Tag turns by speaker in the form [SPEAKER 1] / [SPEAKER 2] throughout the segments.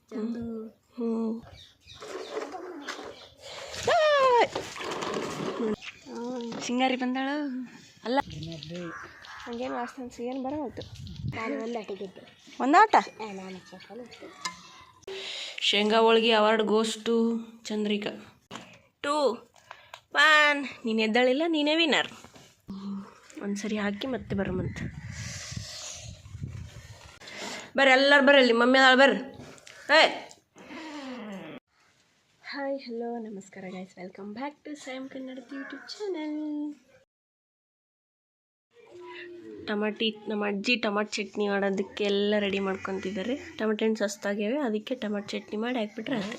[SPEAKER 1] ಚಂದು
[SPEAKER 2] ಸಿಂಗಾರಿ ಬಂದಾಳು ಅಲ್ಲ ಹಂಗೇನು ವಾಸ್ತ ಏನು ಬರೋದು
[SPEAKER 1] ನಾನು ಒಂದು ಆಟಿಗಿದ್ದೆ
[SPEAKER 2] ಒಂದಾಟ
[SPEAKER 1] ನಾನು ಚಪ್ಪಲು
[SPEAKER 2] ಶೇಂಗಾ ಹೋಳ್ಗೆ ಅವಾರ್ಡ್ ಗೋಸ್ ಟು ಚಂದ್ರಿಕಾ 2 1 ನೀನು ಎದ್ದಾಳಿಲ್ಲ ನೀನೇ ವಿನ್ನರ್ ಒಂದ್ಸರಿ ಹಾಕಿ ಮತ್ತೆ ಬರಮಂತ ಬರ್ರಿ ಎಲ್ಲರೂ ಬರ್ರಿ ಅಲ್ಲಿ ಮಮ್ಮಿ ಅದಾಳ ಬರ್ರಿ ಹಾಯ್ ಹಲೋ ನಮಸ್ಕಾರ guys welcome back to Sam ಕನ್ನಡದ ಯೂಟ್ಯೂಬ್ ಚಾನಲ್. ನಮ್ಮ ಅಜ್ಜಿ ಟಮಾಟೊ ಚಟ್ನಿ ಮಾಡೋದಕ್ಕೆ ಎಲ್ಲ ರೆಡಿ ಮಾಡ್ಕೊತಿದ್ದಾರೆ. ಟಮಾಟೆ ಹಣ್ಣು ಸಸ್ತಾಗ್ಯಾವೆ, ಅದಕ್ಕೆ ಟಮಾಟೊ ಚಟ್ನಿ ಮಾಡಿ ಹಾಕ್ಬಿಟ್ರೆ ಆಯ್ತು.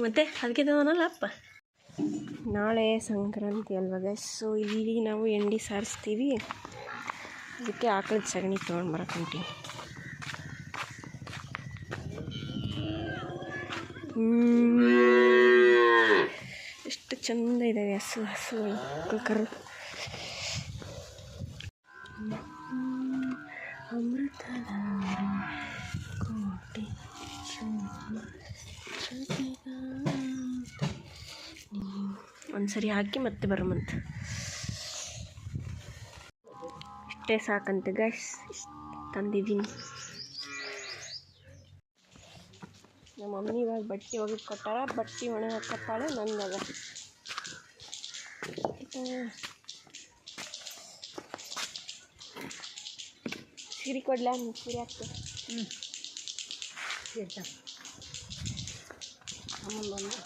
[SPEAKER 2] ಮತ್ತೆ ಅದಕ್ಕೆ ತಂದನಲ್ಲ ಅಪ್ಪ. ನಾಳೆ ಸಂಕ್ರಾಂತಿ ಅಲ್ವಾ ಗೈಸ್, ಸೊ ಇಲ್ಲಿ ನಾವು ಎಂಡಿ ಸಾರಿಸ್ತೀವಿ, ಅದಕ್ಕೆ ಆಕಳದ ಸಗಣಿ ತೊಗೊಂಡು ಬರಕೊಂತೀವಿ. ಎಷ್ಟು ಚಂದ ಇದ್ದಾವೆ ಹಸುಗಳು ಕರು. ಅಮೃತದ ಕೋಟೆ ಒಂದ್ಸರಿ ಹಾಕಿ ಮತ್ತೆ ಬರಮಂತ. ಇಷ್ಟೇ ಸಾಕಂತೆ ಗೈಸ್, ತಂದಿದ್ದೀನಿ. ನಮ್ಮ ಮಮ್ಮಿ ಇವಾಗ ಬಟ್ಟೆ ಒಗೆದು ಕೊಟ್ಟಾರ, ಬಟ್ಟೆ ಒಣಗಿ ಹಾಕತ್ತಾಳೆ. ನಂದದ ಸೀರೆ ಕೊಡ್ಲ, ಸೀರೆ ಹಾಕ್ತೆ.
[SPEAKER 1] ಸೀರೆ
[SPEAKER 2] ಆಮೇಲೆ ಬಂದು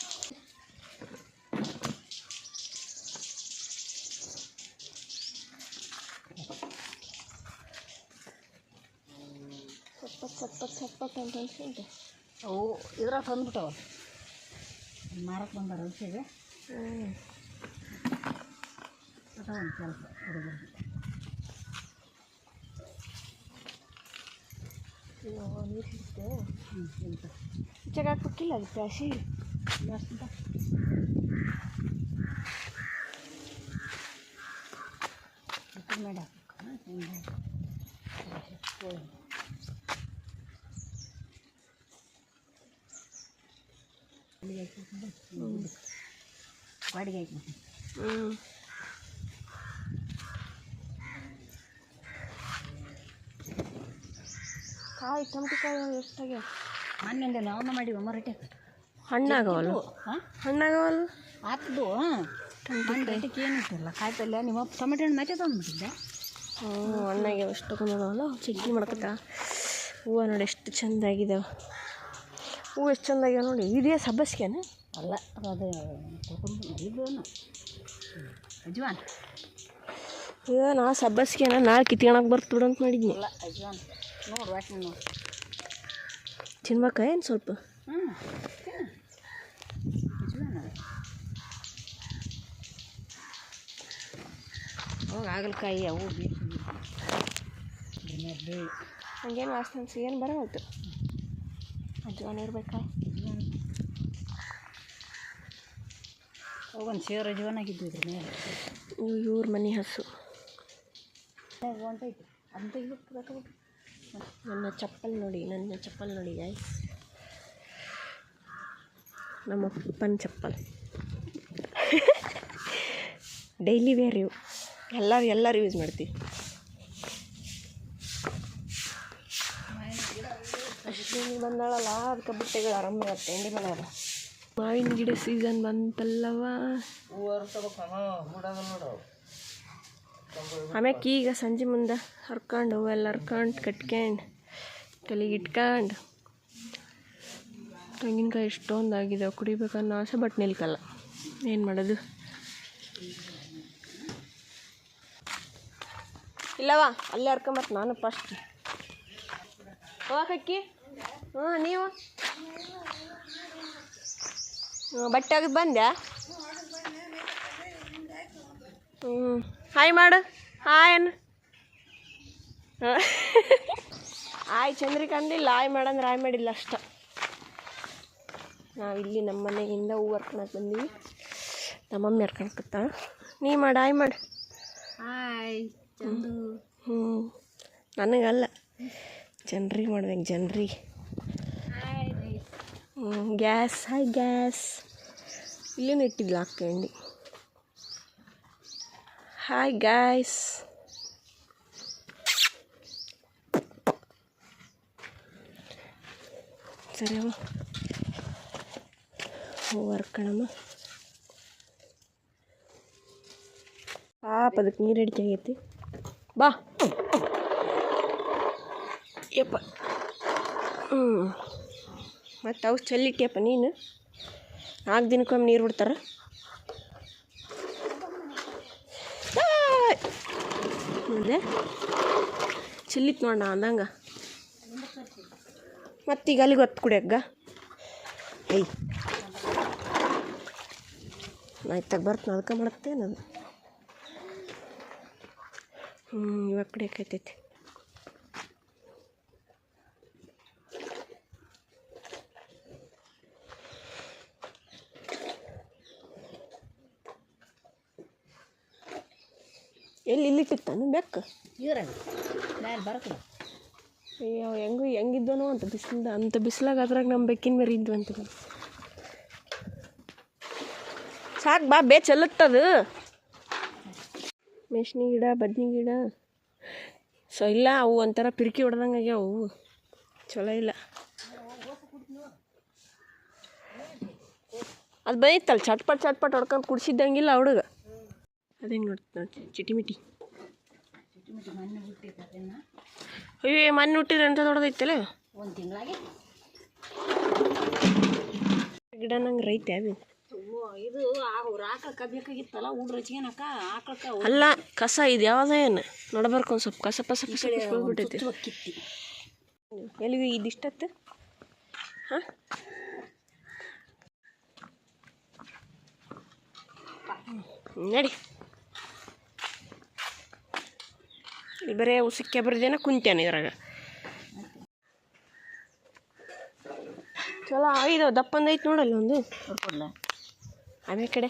[SPEAKER 2] ಸಪ್ಪತ್ತು ಅಂತ ಅನ್ಸುತ್ತೆ.
[SPEAKER 1] ಅವು ಇದ್ರಾಗ ತಂದ್ಬಿಟ್ಟವ, ಮಾರಕ್ಕೆ ಬಂದಾರ ಔಷಧಿಗೆ. ಅದ ಒಂದು ಕೆಲಸ ಹುಡುಗರು
[SPEAKER 2] ನೀರು ಸಿಗುತ್ತೆ.
[SPEAKER 1] ಎಂತ
[SPEAKER 2] ಹಾಕ್ಬೇಕಿಲ್ಲ ಅದು ಪ್ಯಾಸಿ
[SPEAKER 1] ಜಾಸ್ತಿ ಮೇಡ ಬಾಡಿಗೆ ಹಾಕಿ
[SPEAKER 2] ಕಾಯಿ ಟೊಮಟೊ ಕಾಯಿ ಎಷ್ಟಾಗ್ಯಾವ?
[SPEAKER 1] ಹಣ್ಣಿಂದ ನಾವನ್ನ ಮಾಡಿ ಮರಟೆ
[SPEAKER 2] ಹಣ್ಣಾಗವಲ್ಲ, ಹಣ್ಣಾಗವಲ್ಲ
[SPEAKER 1] ಆತದು. ಟೊಮೆಟೊಕ್ಕೆ ಏನಿಟ್ಟಿಲ್ಲ ಕಾಯಿ ಪಲ್ಯ. ನಿಮ್ಮ ಟೊಮೆಟೊ ಹಣ್ಣು ಮತ್ತೆ ತಂದುಬಿಟ್ಟಿದ್ದೆ.
[SPEAKER 2] ಹಣ್ಣಾಗ್ಯಾವ ಎಷ್ಟು ತಗೊಂಡವಲ್ಲ, ಚಟ್ನಿ ಮಾಡ್ಕೊತ. ಹೂವು ನೋಡಿ ಎಷ್ಟು ಚೆಂದಾಗಿದ್ದಾವೆ. ಹೂವು ಎಷ್ಟು ಚೆಂದಾಗ್ಯಾವ ನೋಡಿ. ಇದೇ ಸಬ್ಬಸ್ಗೆನ
[SPEAKER 1] ಅಲ್ಲ, ಅದು ಇದು ಅಜ್ವಾನ್.
[SPEAKER 2] ಈಗ ನಾ ಸಬ್ಬಸ್ಗೆನ ನಾಳೆ ಕಿತ್ಕೊಳಕ್ಕೆ ಬರ್ತು ಅಂತ ಮಾಡಿದ್ನಿ.
[SPEAKER 1] ಅಲ್ಲ ಅಜ್ವಾನ್ ನೋಡು, ವಾಸನೆ ನೋಡು.
[SPEAKER 2] ತಿನ್ಬೇಕಾ ಏನು ಸ್ವಲ್ಪ?
[SPEAKER 1] ಅಜ್ವಾನ್ ಅವಾಗ ಹಾಗಲಕಾಯಿ ಅವು
[SPEAKER 2] ಹಂಗೇನು ವಾಸನೆ ಏನು ಬರೋದು. ಅಜ್ವಾನ ಇರ್ಬೇಕಾ?
[SPEAKER 1] ಅವಾಗೊಂದು ಸೇರು ಅಜ್ವಾನ್ ಆಗಿದ್ದು ಇದ್ರ ಮೇಲೆ.
[SPEAKER 2] ಇವ್ರ ಮನೆ ಹಸು.
[SPEAKER 1] ಹೊಂಟೈತಿ ಅಂತ ಇದಕ್ಕೆ.
[SPEAKER 2] ನನ್ನ ಚಪ್ಪಲ್ ನೋಡಿ ಗೈಸ್, ನಮ್ಮ ಅಪ್ಪನ ಚಪ್ಪಲ್. ಡೈಲಿ ವೇರ್ ಇವು, ಎಲ್ಲರೂ ಯೂಸ್ ಮಾಡ್ತೀವಿ. ಅಷ್ಟು ಬಂದಾಳಲ್ಲ, ಅದಕ್ಕೆ ಬಟ್ಟೆಗಳು ಆರಾಮ ಇರುತ್ತೆ. ಎಂಡಿ ಮನೆಯಲ್ಲ ಮಾವಿನ ಗಿಡ ಸೀಸನ್ ಬಂತಲ್ಲವ. ಆಮ್ಯಾಕೆ ಈಗ ಸಂಜೆ ಮುಂದೆ ಹರ್ಕೊಂಡು ಹೂವೆಲ್ಲ ಕಟ್ಕೊಂಡು ತಲೆಗೆ ಇಟ್ಕೊಂಡು ತೆಂಗಿನಕಾಯಿ ಎಷ್ಟೊಂದಾಗಿದ್ದಾವೆ. ಕುಡಿಬೇಕನ್ನೋ ಆಸೆ, ಬಟ್ ನಿಲ್ಕಲ್ಲ. ಏನು ಮಾಡೋದು? ಇಲ್ಲವಾ ಅಲ್ಲೇ ಹರ್ಕೊಂಬರ್ತ ನಾನು ಫಸ್ಟ್. ಹೋಗಕ್ಕಿ ನೀವು ಬಟ್ಟೆ ಒಗೆದು ಬಂದ್ಯಾ? ಹಾಯ್ ಮಾಡು, ಹಾಯ್ ಅನ್ನು. ಆಯ್ ಚಂದ್ರಿಕಾ ಅಂದಿಲ್ಲ, ಆಯ್ ಮಾಡಂದ್ರೆ ಆಯ್ ಮಾಡಿಲ್ಲ ಅಷ್ಟ. ನಾವಿಲ್ಲಿ ನಮ್ಮ ಮನೆಯಿಂದ ಹೂವು ಹರ್ಕೊಳಕ್ಕೆ ಬಂದೀವಿ. ನಮ್ಮ ಮಮ್ಮಿ ಹರ್ಕೊಳಕತ್ತ. ನೀ ಮಾಡು, ಆಯ್ ಮಾಡು.
[SPEAKER 1] ಹಾಯ್ ಚಂದು.
[SPEAKER 2] ನನಗಲ್ಲ, ಜನರಿಗೆ ಮಾಡ್ಬೇಕು, ಜನರಿಗೆ. ಗ್ಯಾಸ್ ಹಾಯ್ ಗ್ಯಾಸ್ ಇಲ್ಲೇನು ಇಟ್ಟಿದ್ಲ ಅಕ್ಕ ಎಂಡಿ. Hi gas. ಸರಿ ಅವ ವರ್ಕಣಮ್ಮ ಪಾಪ ಅದಕ್ಕೆ ನೀರು ಅಡಿಕೆ ಆಗೈತಿ. ಬಾ ಯಪ್ಪ. ಮತ್ತು ಅವು ಚೆಲ್ಲಿಟ್ಟಿಯಪ್ಪ ನೀನು. 4 ದಿನಕ್ಕೊಮ್ಮೆ ನೀರು ಬಿಡ್ತಾರ. ನೋಡಿದೆ ಚೆಲ್ಲಿತ್ತು ನೋಡ ನಾ ಅಂದಂಗೆ. ಮತ್ತೀಗ ಅಲ್ಲಿಗೆ ಹೊತ್ತು ಕುಡಿಯಗ್ಗ. ಐ ಆಯ್ತಾಗ ಬರ್ತೀನಿ ಅದಕ್ಕೆ ಮಾಡುತ್ತೆ ನಾನು. ಇವಾಗ ಕುಡಿಯೋಕೈತೈತಿ. ಎಲ್ಲಿ ಇಲ್ಲಿಟ್ಟಿತ್ತಾನು ಬೆಕ್ಕ
[SPEAKER 1] ಇದ್ರಾಗ ನಾನು ಬರಕಿಲ್ಲ.
[SPEAKER 2] ಅಯ್ಯೋ ಹೆಂಗಿದ್ದನೋ ಅಂತ ಬಿಸಿಲ್ದ ಅಂತ ಬಿಸಿಲಾಗ ಅದ್ರಾಗ ನಮ್ಮ ಬೆಕ್ಕಿನ ಮೇರೆ ಇದ್ವು ಅಂತ. ಸಾಕು ಬಾ ಬೇ ಚೆಲ್ಲತ್ತದು. ಮೆಷ್ನಿ ಗಿಡ ಬದ್ನಿ ಗಿಡ ಸೊ ಇಲ್ಲ ಅವು ಒಂಥರ ಪಿರಿಕಿ ಹೊಡೆದಂಗೆ ಆಗ್ಯಾವ. ಅವು ಚಲೋ ಇಲ್ಲ. ಅದು ಬಂದಿತ್ತಲ್ಲ ಚಟ್ಪಟ್ ಹೊಡ್ಕೊಂಡು ಕುಡಿಸಿದ್ದಂಗಿಲ್ಲ ಹುಡುಗ. ಅದು ಹೆಂಗೆ ನೋಡ್ತೀನಿ ಚಿಟಿಮಿಟಿ. ಅಯ್ಯೋ ಮಣ್ಣು ಹುಟ್ಟಿದ್ರೆ ಅಂತ ದೊಡ್ಡದೈತಲ್ಲ.
[SPEAKER 1] ಒಂದು ತಿಂಗಳಾಗಿ
[SPEAKER 2] ಗಿಡ ನಂಗೆ ರೈತೆ ಅದು.
[SPEAKER 1] ಇದು ಆಕಳಕ್ಕೆ ಬೇಕಾಗಿತ್ತಲ್ಲ ಊಟ ರಚಿಗೆನಕ್ಕ ಆಕಳಕ್ಕೆ
[SPEAKER 2] ಅಲ್ಲ ಕಸ ಇದು ಯಾವುದೇ ಏನು ನೋಡ್ಬಾರ್ಕು. ಒಂದು ಸ್ವಲ್ಪ ಕಸ ಪಸ ಬಿಟ್ಟೈತಿ.
[SPEAKER 1] ಕಿತ್ತಿ
[SPEAKER 2] ಎಲ್ಲಿಗೆ ಇದಿಷ್ಟತ್ತು. ಹಾಂ ನಡಿ. ಇಲ್ಲಿ ಬರೀ ಉಸಕ್ಕೆ ಬರ್ದೇನ ಕುಂತ್ಯಾನ ಇದ್ರಾಗ. ಚಲೋ ಇದು ದಪ್ಪಂದೈತೆ ನೋಡಲ್ಲ ಒಂದು.
[SPEAKER 1] ಕೊಡ್ಲ
[SPEAKER 2] ಆಮೇಲೆ ಕಡೆ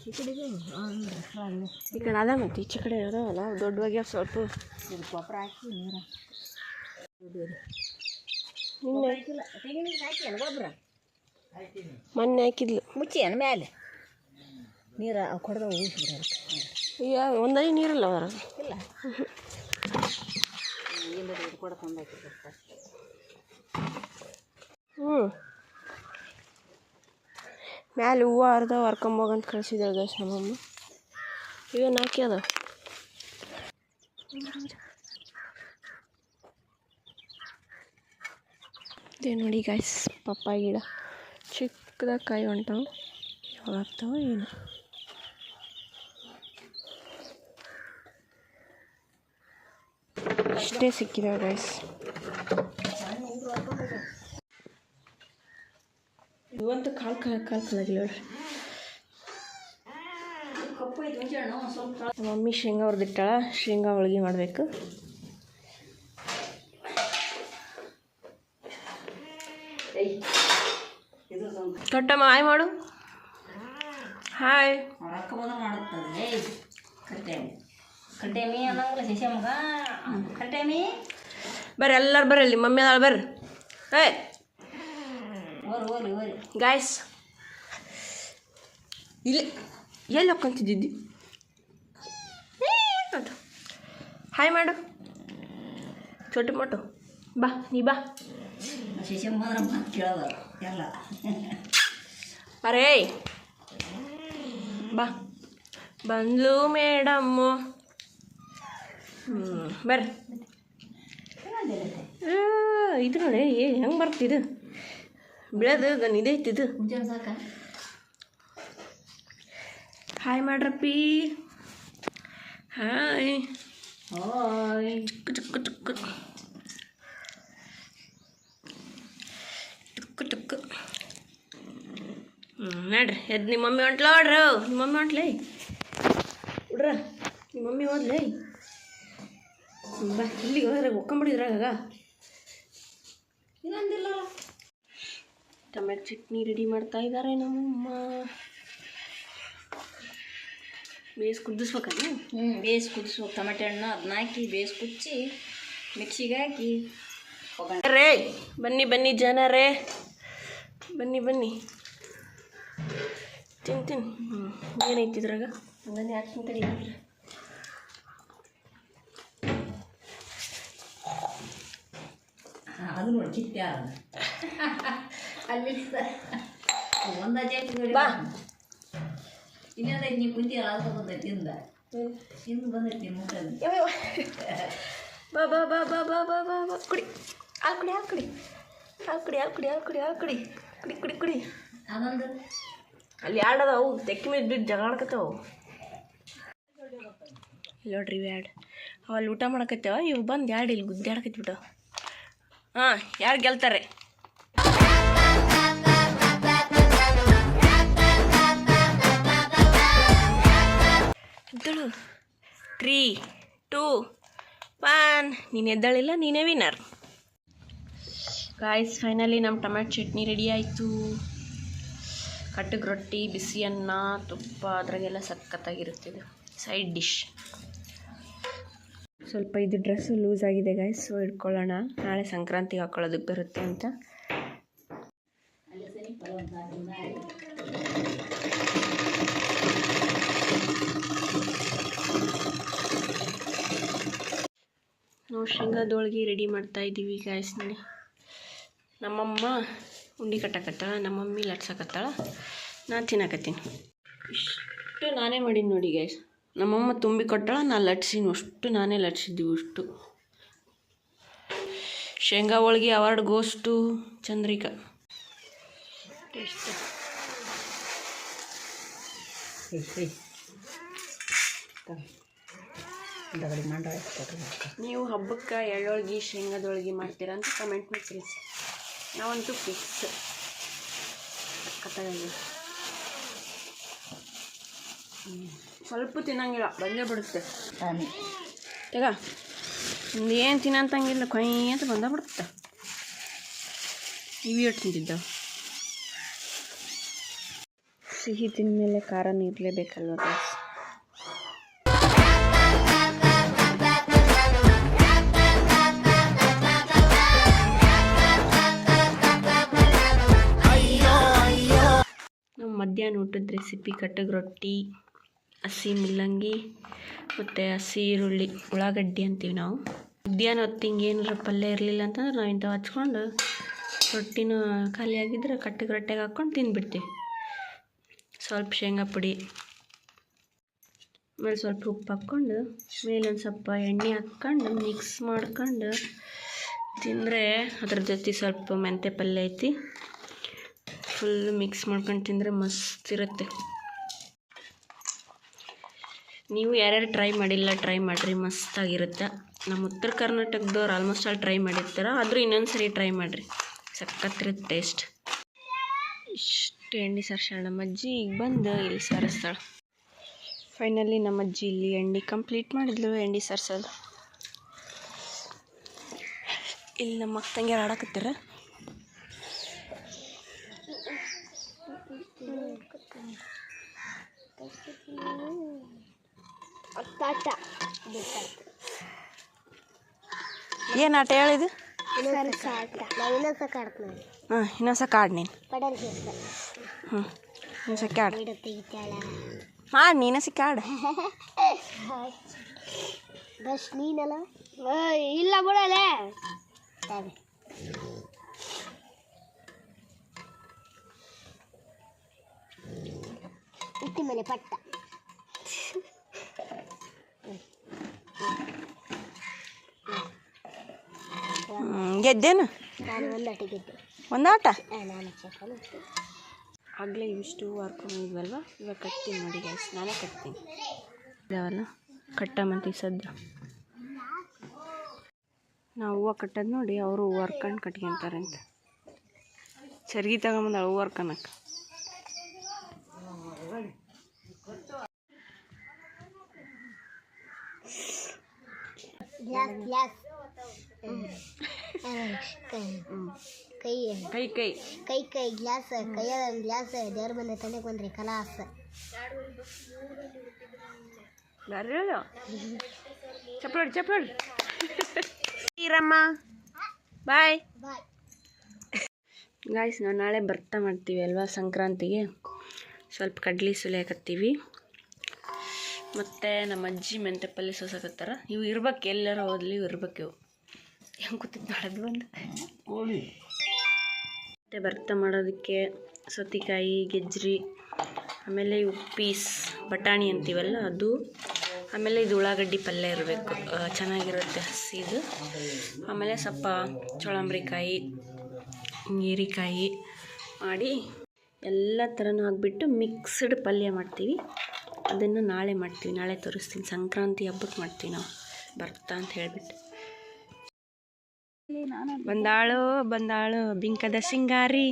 [SPEAKER 2] ಈ ಕಡೆ ಅದ ಮತ್ತು ಈಚೆ ಕಡೆ ಅದಾವಲ್ಲ ದೊಡ್ಡವಾಗ್ಯಾವ ಸ್ವಲ್ಪ.
[SPEAKER 1] ಗೊಬ್ಬರ ಹಾಕಿ ನೀರು ಗೊಬ್ಬರ
[SPEAKER 2] ಮೊನ್ನೆ ಹಾಕಿದ್ಲು.
[SPEAKER 1] ಮುಚ್ಚಿ ಅನ್ನ ಮೇಲೆ ನೀರು ಕೊಡ್ದ ಊಹಿಸಿದ್ರೆ
[SPEAKER 2] ಈಗ ಒಂದೇ ನೀರಲ್ಲ ಅವರ
[SPEAKER 1] ಇಲ್ಲ ಇಲ್ಲ ಕೊಡ ತಂದಾಕಿರ್ತಾರೆ.
[SPEAKER 2] ಮ್ಯಾಲೆ ಹೂವು ಅರ್ಧ ಹರ್ಕೊಂಬೋಗಂತ ಕಳಿಸಿದಾಳೆ ಗೈಸ್ ನಮ್ಮಮ್ಮ. ಇವೇನು ಹಾಕಿ ಅದ ಇದೇ ನೋಡಿ ಗೈಸ್ ಪಪ್ಪಾಯಿ ಗಿಡ ಚಿಕ್ಕದಾಗಿ ಕಾಯಿ ಹೊಂಟಾವು. ಯಾವಾಗ ಆಗ್ತಾವ ಏನು. ಇಷ್ಟೇ ಸಿಕ್ಕಿದಾವೆ ಗೈಸ್. ಇವಂತೂ ಕಾಲು ಕಲಾಗಿಲ್ಲ ನೋಡ್ರಿ. ಮಮ್ಮಿ ಶೇಂಗಾ ಹುರಿದಿಟ್ಟಾಳ. ಶೇಂಗಾ ಹೋಳಿಗೆ ಮಾಡಬೇಕು. ಕಟ್ಟಮ್ಮ ಹಾಯ್ ಮಾಡು. ಹಾಯ್
[SPEAKER 1] ಮಾಡುತ್ತದೆ ಕಟ್ಟೆಮಿ ಅನ್ನಂಗಿಲ್ಲ ಶಶಿಮಗ ಕಟ್ಟೆಮಿ
[SPEAKER 2] ಬರ್ರಿ ಎಲ್ಲರೂ ಬರ್ರಿ. ಅಲ್ಲಿ ಮಮ್ಮಿ ಅದಾಳ ಬರ್ರಿ. ಏ
[SPEAKER 1] ಓರಿ
[SPEAKER 2] ಗಾಯ್ಸ್ ಇಲ್ಲಿ ಎಲ್ಲಿ ಹೋಗ್ಕೊಂತಿದ್ದಿದ್ದಿ. ಹಾಯ್ ಮಾಡು ಚೋಟು ಮೋಟು. ಬಾ ನೀ ಬಾ.
[SPEAKER 1] ಶಶಿಮ ಮಾತು ಕೇಳೋದು ಎಲ್ಲ
[SPEAKER 2] ಬರೇ ಬಾ. ಬಂದ್ಲು ಮೇಡಮ್ಮು. ಬರ್ರಿ. ಇದು ನೋಡಿ ಹೆಂಗೆ ಬರ್ತಿದ್ದು ಬಿಳೋದು ಗನ್ ಇದೈತಿದು.
[SPEAKER 1] ಸಾಕ
[SPEAKER 2] ಹಾಯ್ ಮಾಡ್ರಪ್ಪಿ. ಹಾಯ್
[SPEAKER 1] ಓಯ್
[SPEAKER 2] ಟುಕ್ಕು ಟುಕ್ಕು ಟುಕ್ಕು ಟುಕ್ಕು. ನೋಡ್ರಿ ಎದ್ದು ನಿಮ್ಮ ಮಮ್ಮಿ ಹೊಂಟ್ಲ ನೋಡ್ರಿ. ನಿಮ್ಮ ಮಮ್ಮಿ ಹೊಂಟ್ಲೇ ಹುಡ್ರ. ನಿಮ್ಮ ಮಮ್ಮಿ ಹೋದ್ಲೇ. ಬಾ ಇಲ್ಲಿಗೆ ಹೋದ್ರೆ ಒಕ್ಕೊಂಬಿಡಿದ್ರಾಗ.
[SPEAKER 1] ಇನ್ನೊಂದಿಲ್ಲ
[SPEAKER 2] ಟೊಮೆಟೊ ಚಟ್ನಿ ರೆಡಿ ಮಾಡ್ತಾ ಇದ್ದಾರೆ ನಮ್ಮಮ್ಮ. ಬೇಯಿಸಿ ಕುದಿಸ್ಬೇಕಲ್ಲ.
[SPEAKER 1] ಬೇಯಿಸಿ ಕುದಿಸ್ಬೇಕು. ಟೊಮೆಟೊ ಹಣ್ಣು ಅದನ್ನ ಹಾಕಿ ಬೇಯಿಸಿ ಕುಚ್ಚಿ ಮಿಕ್ಸಿಗೆ ಹಾಕಿ
[SPEAKER 2] ರೇ ಬನ್ನಿ ಬನ್ನಿ ಜನರೇ, ಬನ್ನಿ ಬನ್ನಿ ತಿಂತೀನಿ. ಏನೈತಿ ಇದ್ರಾಗ? ಹಂಗಂದ್ರೆ ಯಾಕೆ ತಿಂತೀರಿ?
[SPEAKER 1] ಅದು ನೋಡಿ ಚಿಕ್ಕ ಅಲ್ಲಿ ಒಂದು
[SPEAKER 2] ಬಾ
[SPEAKER 1] ಇನ್ನೊಂದೈತಿ ನೀವು ಕುಂತಿಯಲ್ಲ ಅದು ಬಂದೈತಿ ಹಿಂದೆ ಬಂದೈತಿ ಮುಟ್ಟಲ್ಲಿ.
[SPEAKER 2] ಬಾ ಬಾ ಬಾ ಬಾ ಬಾ ಬಾ ಬಾ ಬಾ ಕುಡಿ ಹಾಲು ಕುಡಿ ಹಾಲು ಕುಡಿ ಹಾಲು ಕುಡಿ ಹಾಲು ಕುಡಿ ಹಾಲು ಕುಡಿ ಹಾಲು ಕುಡಿ ಕುಡಿ ಕುಡಿ ಕುಡಿ.
[SPEAKER 1] ಅದೊಂದು
[SPEAKER 2] ಅಲ್ಲಿ ಆಡೋದು ಅವು ತೆಕ್ಕಿ ಮೇಲೆ ಬಿದ್ದು ಜಗಾಡ್ಕತ್ತವು. ಇಲ್ಲಿ ನೋಡ್ರಿ ಇವು ಎರಡು ಅವು ಅಲ್ಲಿ ಊಟ ಮಾಡಕತ್ತೇವ, ಇವು ಬಂದು ಎರಡು ಇಲ್ಲಿ ಗುದ್ದಾಡಕತ್ಬಿಟ್ಟು. ಹಾಂ, ಯಾರು ಗೆಲ್ತಾರೆ? ಎದ್ದಳು. 3, 2, 1. ನೀನು ಎದ್ದಳಿಲ್ಲ, ನೀನೇ ವಿನ್ನರ್. ಗಾಯ್ಸ್, ಫೈನಲಿ ನಮ್ಮ ಟೊಮ್ಯಾಟೊ ಚಟ್ನಿ ರೆಡಿ ಆಯಿತು. ಕಟ್ಟಗೆ ರೊಟ್ಟಿ, ಬಿಸಿ ಅನ್ನ, ತುಪ್ಪ, ಅದ್ರಾಗೆಲ್ಲ ಸಖತ್ತಾಗಿರುತ್ತಿದೆ ಸೈಡ್ ಡಿಶ್. ಸ್ವಲ್ಪ ಇದು ಡ್ರೆಸ್ಸು ಲೂಸ್ ಆಗಿದೆ ಗಾಯ್ಸ್, ಸೊ ಇಟ್ಕೊಳ್ಳೋಣ, ನಾಳೆ ಸಂಕ್ರಾಂತಿಗೆ ಹಾಕೊಳ್ಳೋದಕ್ಕೆ ಬರುತ್ತೆ ಅಂತ. ನಾವು ಶೇಂಗಾದೊಳಗೆ ರೆಡಿ ಮಾಡ್ತಾ ಇದ್ದೀವಿ ಗಾಯ್ಸ್. ನೋಡಿ, ನಮ್ಮಮ್ಮ ಉಂಡೆ ಕಟ್ಟಕತ್ತಾಳ, ನಮ್ಮ ಮಮ್ಮಿ ಲಟ್ಸಕತ್ತಾಳ, ನಾನು ತಿನ್ನಕತ್ತೀನಿ. ಇಷ್ಟು ನಾನೇ ಮಾಡೀನಿ ನೋಡಿ ಗಾಯ್ಸ್. ನಮ್ಮಮ್ಮ ತುಂಬಿ ಕೊಟ್ಟಾಳ, ನಾನು ಲಟ್ಸಿನಿ, ಅಷ್ಟು ನಾನೇ ಲಟ್ಸಿದ್ದೀವಿ ಅಷ್ಟು. ಶೇಂಗಾ ಹೋಳ್ಗೆ award goes to Chandrika. Taste ನೀವು ಹಬ್ಬಕ್ಕೆ ಎಳ್ಳೊಳ್ಗೆ ಶೇಂಗಾದೊಳಗೆ ಮಾಡ್ತೀರಾ ಅಂತ ಕಮೆಂಟ್ ಮಾಡಿ ತಿಳಿಸಿ. ನಾವಂತೂ ಫಿಕ್ಸ್ ಕತ್ತಾಗಿ ಸ್ವಲ್ಪ ತಿನ್ನಂಗಿಲ್ಲ, ಬಂದೇ ಬಿಡುತ್ತೆ. ಈಗ ಒಂದು ಏನು ತಿನ್ನಂತಂಗಿಲ್ಲ, ಕೊಯ್ ಅಂತ ಬಂದ ಬಿಡುತ್ತೆ. ಇವು ಎಷ್ಟು ತಿಂತಿದ್ದಾವೆ. ಸಿಹಿ ತಿಂದಮೇಲೆ ಖಾರನೂ ಇರಲೇಬೇಕಲ್ವ ಗಾಯ್ಸ್. ನಮ್ಮ ಮಧ್ಯಾಹ್ನ ಊಟದ ರೆಸಿಪಿ ಕಟ್ಟಗೆ ರೊಟ್ಟಿ, ಹಸಿ ಮುಲ್ಲಂಗಿ ಮತ್ತು ಹಸಿ ಈರುಳ್ಳಿ, ಉಳ್ಳಾಗಡ್ಡಿ ಅಂತೀವಿ ನಾವು. ಮಧ್ಯಾಹ್ನ ಹೊತ್ತು ಹಿಂಗೆ ಏನಾರ ಪಲ್ಯ ಇರಲಿಲ್ಲ ಅಂತಂದ್ರೆ ನಾವು ಇಂಥವು ಹಚ್ಕೊಂಡು ರೊಟ್ಟಿನೂ ಖಾಲಿ ಆಗಿದ್ರೆ ಕಟ್ಟಗೆ ರೊಟ್ಟೆಗೆ ಹಾಕ್ಕೊಂಡು ತಿಂದುಬಿಡ್ತೀವಿ. ಸ್ವಲ್ಪ ಶೇಂಗಾ ಪುಡಿ, ಆಮೇಲೆ ಸ್ವಲ್ಪ ಉಪ್ಪು ಹಾಕ್ಕೊಂಡು ಮೇಲೊಂದು ಸ್ವಲ್ಪ ಎಣ್ಣೆ ಹಾಕ್ಕೊಂಡು ಮಿಕ್ಸ್ ಮಾಡ್ಕೊಂಡು ತಿಂದರೆ, ಅದ್ರ ಜೊತೆ ಸ್ವಲ್ಪ ಮೆಂತ್ಯ ಪಲ್ಯ ಐತಿ, ಫುಲ್ಲು ಮಿಕ್ಸ್ ಮಾಡ್ಕೊಂಡು ತಿಂದರೆ ಮಸ್ತ್ ಇರುತ್ತೆ. ನೀವು ಯಾರ್ಯಾರು ಟ್ರೈ ಮಾಡಿಲ್ಲ ಟ್ರೈ ಮಾಡಿರಿ, ಮಸ್ತಾಗಿರುತ್ತೆ. ನಮ್ಮ ಉತ್ತರ ಕರ್ನಾಟಕದವ್ರು ಆಲ್ಮೋಸ್ಟ್ ಆಲ್ ಟ್ರೈ ಮಾಡಿರ್ತಾರೆ, ಆದರೂ ಇನ್ನೊಂದು ಸರಿ ಟ್ರೈ ಮಾಡಿರಿ, ಸಖತ್ತಿರುತ್ತೆ ಟೇಸ್ಟ್. ಇಷ್ಟು ಎಣ್ಣೆ ಸಾರಿಸ್ಯಾಳ ನಮ್ಮ ಅಜ್ಜಿ, ಈಗ ಬಂದು ಇಲ್ಲಿ ಸಾರಿಸ್ತಾಳೆ. ಫೈನಲಿ ನಮ್ಮ ಅಜ್ಜಿ ಇಲ್ಲಿ ಎಣ್ಣೆ ಕಂಪ್ಲೀಟ್ ಮಾಡಿದ್ಲು ಎಣ್ಣೆ ಸಾರಿಸೋದು. ಇಲ್ಲಿ ನಮ್ಮ ಅಕ್ಕ ತಂಗಿಯರು ಆಡಕತ್ತೀರ. ಏನು ಆಟ ಹೇಳಿದು? ಹಾಂ, ಇನ್ನೊಂದ್ಸಕ ಆಡು ನೀನು. ಹ್ಞೂ, ಇನ್ನೊಂದ್ಸಕ ಆಡು ಮಾಡಿ, ನೀನೊಂದ್ಸಕ ಆಡು.
[SPEAKER 3] ಬಸ್ ನೀನಲ್ಲ ಇಲ್ಲ ಬಿಡಲೆ ಇಟ್ಟಿ ಮನೆ ಪಟ್ಟ.
[SPEAKER 2] ಗೆದ್ದೇನು?
[SPEAKER 3] ನಾನು ಒಂದಾಟ ಗೆದ್ದೆ.
[SPEAKER 2] ಒಂದಾಟ?
[SPEAKER 3] ನಾನು
[SPEAKER 2] ಆಗಲೇ ಇವಿಷ್ಟು ವರ್ಕೊಂಡಿದ್ವಲ್ವ, ಇವಾಗ ಕಟ್ತೀನಿ ನೋಡಿ ಗೈಸ್, ನಾನೇ ಕಟ್ತೀನಿ. ಇದಾವಲ್ಲ ಕಟ್ಟಮಂತಿ ಸದ್ದು, ನಾವು ಹೂವು ಕಟ್ಟೋದು ನೋಡಿ ಅವರು ಹೂವು ಹರ್ಕೊಂಡು ಕಟ್ಕೊಂತಾರೆ ಅಂತ. ಚರ್ಗಿ ತಗೊಂಬಂದ ಹೂವು ಹರ್ಕೊಳಕ್ಕೆ.
[SPEAKER 3] ಕೈ
[SPEAKER 2] ಕೈ ಕೈ
[SPEAKER 3] ಕೈ ಕೈ ಗ್ಲಾಸ್, ಕೈಯ ಗ್ಲಾಸ್, ದೇವ್ರ ಬಂದ ತನಕ ಬಂದ್ರಿ ಕಲಾಸ.
[SPEAKER 2] ಚಪ್ಪಡಿ ಚಪ್ಪಡಿ ಈರಮ್ಮ ಬಾಯ್
[SPEAKER 3] ಬಾಯ್.
[SPEAKER 2] ಗಾಯ್ಸ್ ನಾವು ನಾಳೆ ಬರ್ತಾ ಮಾಡ್ತೀವಿ ಅಲ್ವಾ ಸಂಕ್ರಾಂತಿಗೆ, ಸ್ವಲ್ಪ ಕಡ್ಲಿ ಸುಲಿಯಾಕತ್ತೀವಿ. ಮತ್ತು ನಮ್ಮ ಅಜ್ಜಿ ಮೆಂತೆ ಪಲ್ಯ ಸೋಸಕತ್ತಾರ. ಇವು ಇರ್ಬೇಕು, ಎಲ್ಲರ ಹೋದ್ಲಿ ಇರ್ಬೇಕು. ಇವು ಹೆಂಗೆ ಕೂತಿದ್ದು ಮಾಡೋದು ಬಂದು ಮತ್ತು ಭರ್ತಾ ಮಾಡೋದಕ್ಕೆ ಸೌತೆಕಾಯಿ, ಗೆಜ್ರಿ, ಆಮೇಲೆ ಇವು ಪೀಸ್ ಬಟಾಣಿ ಅಂತೀವಲ್ಲ ಅದು, ಆಮೇಲೆ ಇದು ಉಳ್ಳಾಗಡ್ಡಿ ಪಲ್ಯ ಇರಬೇಕು, ಚೆನ್ನಾಗಿರುತ್ತೆ ಹಸಿದು. ಆಮೇಲೆ ಸ್ವಲ್ಪ ಚೋಳಂಬ್ರಿಕಾಯಿ, ಹೀರಿಕಾಯಿ ಮಾಡಿ ಎಲ್ಲ ಥರನೂ ಹಾಕ್ಬಿಟ್ಟು ಮಿಕ್ಸ್ಡ್ ಪಲ್ಯ ಮಾಡ್ತೀವಿ. ಅದನ್ನು ನಾಳೆ ಮಾಡ್ತೀವಿ, ನಾಳೆ ತೋರಿಸ್ತೀನಿ. ಸಂಕ್ರಾಂತಿ ಹಬ್ಬಕ್ಕೆ ಮಾಡ್ತೀವಿ ನಾವು ಬರ್ತಾ ಅಂತ ಹೇಳಿಬಿಟ್ಟು. ಬಂದಾಳು ಬಿಂಕದ ಸಿಂಗಾರಿ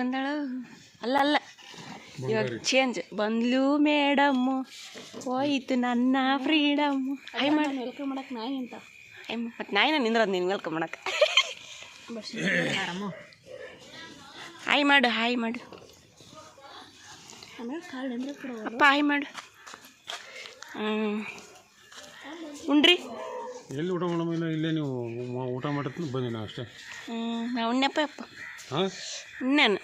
[SPEAKER 2] ಬಂದಾಳು. ಅಲ್ಲ ಇವಾಗ ಚೇಂಜ್. ಬಂದ್ಲು ಮೇಡಮ್ಮು, ಹೋಯಿತು ನನ್ನ ಫ್ರೀಡಮ್ಮು. ಹೈ ಮಾಡಿ
[SPEAKER 1] ವೆಲ್ಕಮ್ ಮಾಡಕ್ಕೆ ನಾಯಿ ಅಂತ.
[SPEAKER 2] ಮತ್ತು ನಾಯಿನ ನಿಂದ್ರದು ನೀನು ವೆಲ್ಕಮ್ ಮಾಡಕ್ಕೆ. ಹಾಯ್ ಮಾಡು
[SPEAKER 1] ಆಮೇಲೆ ಕಾಳು ಅಂದ್ರೆ ಕೂಡ
[SPEAKER 2] ಅಪ್ಪ ಹಾಯ್ ಮಾಡು. ಉಂಡ್ರಿ
[SPEAKER 4] ಎಲ್ಲಿ ಊಟ ಮಾಡೋದಿಲ್ಲ, ಇಲ್ಲೇ ನೀವು ಊಟ ಮಾಡತ್ತ ಬನ್ನಿ. ನಾ ಅಷ್ಟೇ
[SPEAKER 2] ನಾ ಉಣ್ಣಪ್ಪ ಅಪ್ಪ
[SPEAKER 4] ಹಾಂ
[SPEAKER 2] ಉಣ್ಣೇನು.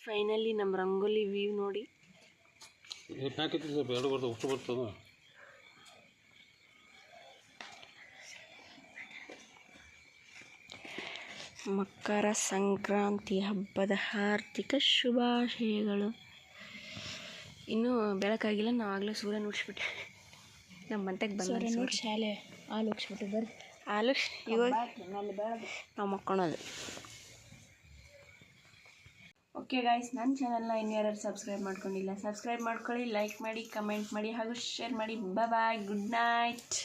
[SPEAKER 2] ಫೈನಲಿ ನಮ್ಮ ರಂಗೋಲಿ ವ್ಯೂ ನೋಡಿ.
[SPEAKER 4] ಹಾಕಿತ್ತು ಸ್ವಲ್ಪ ಎರಡು ಬರ್ತದೆ, ಅಷ್ಟು ಬರ್ತದೆ.
[SPEAKER 2] ಮಕರ ಸಂಕ್ರಾಂತಿ ಹಬ್ಬದ ಹಾರ್ದಿಕ ಶುಭಾಶಯಗಳು. ಇನ್ನೂ ಬೆಳಕಾಗಿಲ್ಲ, ನಾವು ಆಗಲೇ ಸೂರ್ಯ ನುಡ್ಸ್ಬಿಟ್ಟೆ. ನಮ್ಮ ಮಂತೆಗೆ ಬಂದ
[SPEAKER 1] ಶಾಲೆ ಹಾಲು ಹೋಗ್ಸ್ಬಿಟ್ಟು ಬರ್ರಿ.
[SPEAKER 2] ಹಾಲು ಇವಾಗ ನಾವು ಮಕ್ಕೊಳೋದು. ಓಕೆ ಗಾಯ್ಸ್, ನನ್ನ ಚಾನಲ್ನ ಇನ್ನೂ ಯಾರು ಸಬ್ಸ್ಕ್ರೈಬ್ ಮಾಡ್ಕೊಂಡಿಲ್ಲ, ಸಬ್ಸ್ಕ್ರೈಬ್ ಮಾಡ್ಕೊಳ್ಳಿ, ಲೈಕ್ ಮಾಡಿ, ಕಮೆಂಟ್ ಮಾಡಿ ಹಾಗೂ ಶೇರ್ ಮಾಡಿ. ಬಾಯ್, ಗುಡ್ ನೈಟ್.